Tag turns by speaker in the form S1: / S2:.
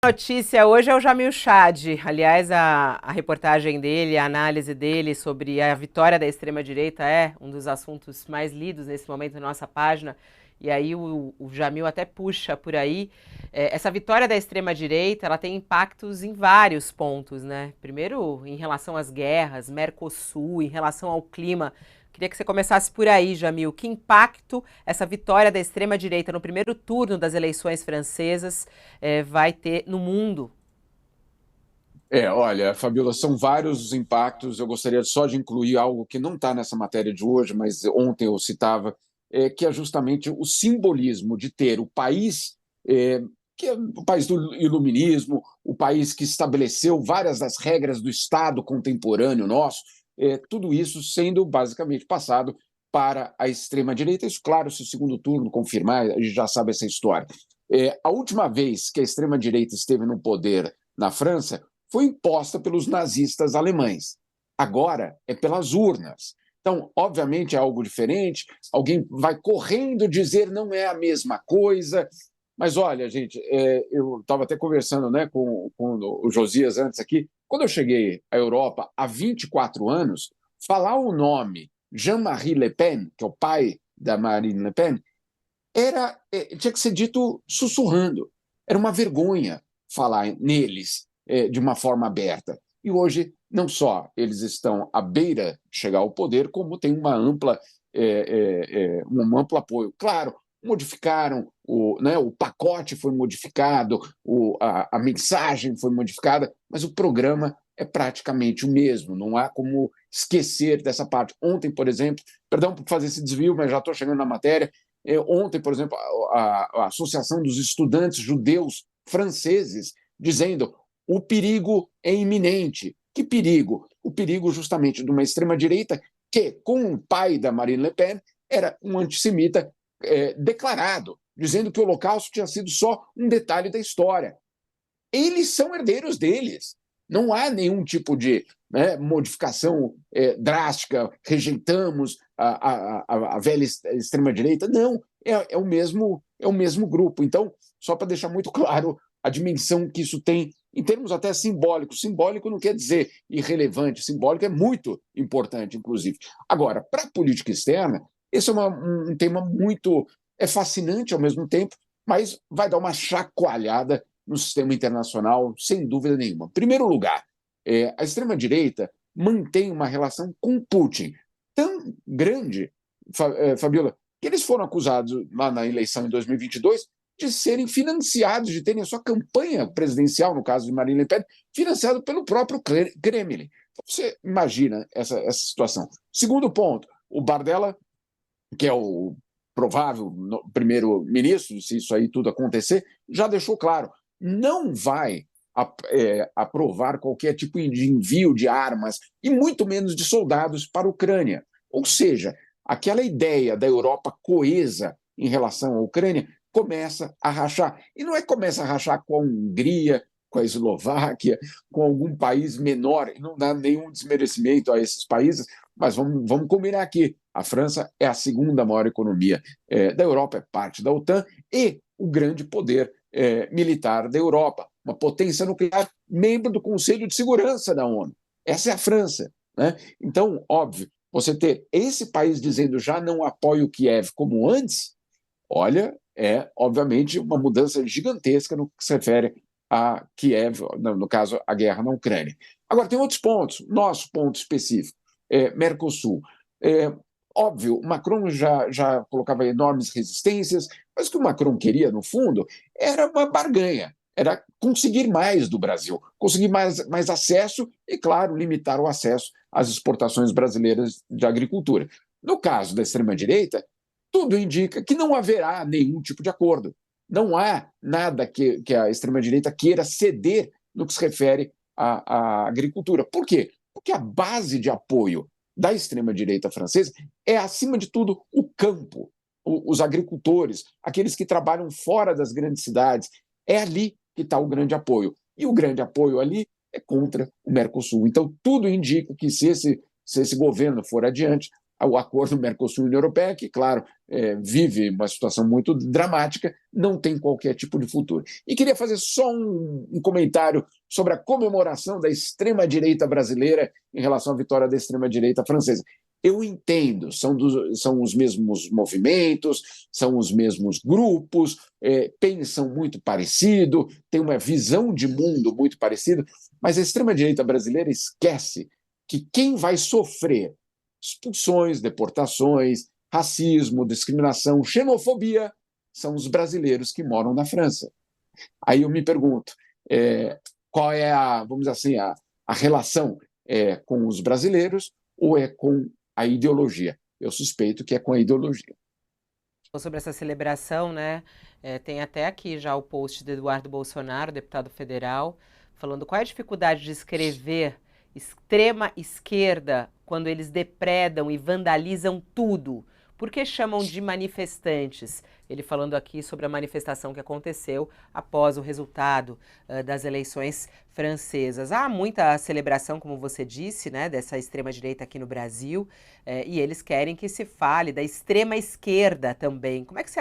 S1: Notícia hoje é o Jamil Chad. Aliás, a reportagem dele, a análise dele sobre a vitória da extrema-direita é um dos assuntos mais lidos nesse momento na nossa página. E aí o Jamil até puxa por aí. Essa vitória da extrema-direita, ela tem impactos em vários pontos, né? Primeiro, em relação às guerras, Mercosul, em relação ao clima. Queria que você começasse por aí, Jamil. Que impacto essa vitória da extrema-direita no primeiro turno das eleições francesas vai ter no mundo?
S2: Olha, Fabiola, são vários os impactos. Eu gostaria só de incluir algo que não está nessa matéria de hoje, mas ontem eu citava, que é justamente o simbolismo de ter o país, que é o país do iluminismo, o país que estabeleceu várias das regras do Estado contemporâneo nosso, tudo isso sendo basicamente passado para a extrema-direita. Isso, claro, se o segundo turno confirmar, a gente já sabe essa história. A última vez que a extrema-direita esteve no poder na França foi imposta pelos nazistas alemães. Agora é pelas urnas. Então, obviamente, é algo diferente. Alguém vai correndo dizer não é a mesma coisa. Mas olha, gente, eu estava até conversando, né, com o Josias antes aqui. Quando eu cheguei à Europa há 24 anos, falar o nome Jean-Marie Le Pen, que é o pai da Marine Le Pen, tinha que ser dito sussurrando. Era uma vergonha falar neles de uma forma aberta. E hoje, não só eles estão à beira de chegar ao poder, como tem um amplo apoio. Claro, modificaram, o pacote foi modificado, a mensagem foi modificada, mas o programa é praticamente o mesmo, não há como esquecer dessa parte. Ontem, por exemplo, perdão por fazer esse desvio, mas já estou chegando na matéria, ontem, por exemplo, a Associação dos Estudantes Judeus Franceses dizendo o perigo é iminente. Que perigo? O perigo justamente de uma extrema-direita que, com o pai da Marine Le Pen, era um antissemita declarado, dizendo que o Holocausto tinha sido só um detalhe da história. Eles são herdeiros deles. Não há nenhum tipo de, né, modificação drástica, rejeitamos a velha extrema-direita. Não, é o mesmo grupo. Então, só para deixar muito claro a dimensão que isso tem em termos até simbólicos. Simbólico não quer dizer irrelevante, simbólico é muito importante, inclusive. Agora, para a política externa, esse é um tema muito fascinante ao mesmo tempo, mas vai dar uma chacoalhada no sistema internacional, sem dúvida nenhuma. Em primeiro lugar, a extrema-direita mantém uma relação com Putin tão grande, Fabiola, que eles foram acusados lá na eleição em 2022 de serem financiados, de terem a sua campanha presidencial, no caso de Marine Le Pen, financiada pelo próprio Kremlin. Então, você imagina essa situação. Segundo ponto, o Bardella, que é o provável primeiro-ministro, se isso aí tudo acontecer, já deixou claro, não vai aprovar qualquer tipo de envio de armas e muito menos de soldados para a Ucrânia. Ou seja, aquela ideia da Europa coesa em relação à Ucrânia começa a rachar. E não é que começa a rachar com a Hungria, com a Eslováquia, com algum país menor, e não dá nenhum desmerecimento a esses países, mas vamos combinar aqui. A França é a segunda maior economia da Europa, é parte da OTAN e o grande poder militar da Europa, uma potência nuclear, membro do Conselho de Segurança da ONU. Essa é a França. Né? Então, óbvio, você ter esse país dizendo já não apoia o Kiev como antes, olha, é obviamente uma mudança gigantesca no que se refere a Kiev, no caso, a guerra na Ucrânia. Agora, tem outros pontos, nosso ponto específico, Mercosul. É, óbvio, o Macron já colocava enormes resistências, mas o que o Macron queria, no fundo, era uma barganha, era conseguir mais do Brasil, conseguir mais acesso e, claro, limitar o acesso às exportações brasileiras de agricultura. No caso da extrema-direita, tudo indica que não haverá nenhum tipo de acordo. Não há nada que a extrema-direita queira ceder no que se refere à agricultura. Por quê? Porque a base de apoio da extrema-direita francesa é, acima de tudo, o campo, os agricultores, aqueles que trabalham fora das grandes cidades. É ali que está o grande apoio. E o grande apoio ali é contra o Mercosul. Então, tudo indica que se esse governo for adiante, o acordo Mercosul-União Europeia, que, claro, vive uma situação muito dramática, não tem qualquer tipo de futuro. E queria fazer só um comentário sobre a comemoração da extrema-direita brasileira em relação à vitória da extrema-direita francesa. Eu entendo, são os mesmos movimentos, são os mesmos grupos, pensam muito parecido, têm uma visão de mundo muito parecida, mas a extrema-direita brasileira esquece que quem vai sofrer expulsões, deportações, racismo, discriminação, xenofobia, são os brasileiros que moram na França. Aí eu me pergunto, qual é vamos dizer assim, a relação com os brasileiros ou é com a ideologia? Eu suspeito que é com a ideologia.
S1: Sobre essa celebração, né? Tem até aqui já o post de Eduardo Bolsonaro, deputado federal, falando qual é a dificuldade de escrever extrema esquerda quando eles depredam e vandalizam tudo. Por que chamam de manifestantes? Ele falando aqui sobre a manifestação que aconteceu após o resultado das eleições francesas. Há muita celebração, como você disse, né, dessa extrema-direita aqui no Brasil, e eles querem que se fale da extrema-esquerda também. Como é que você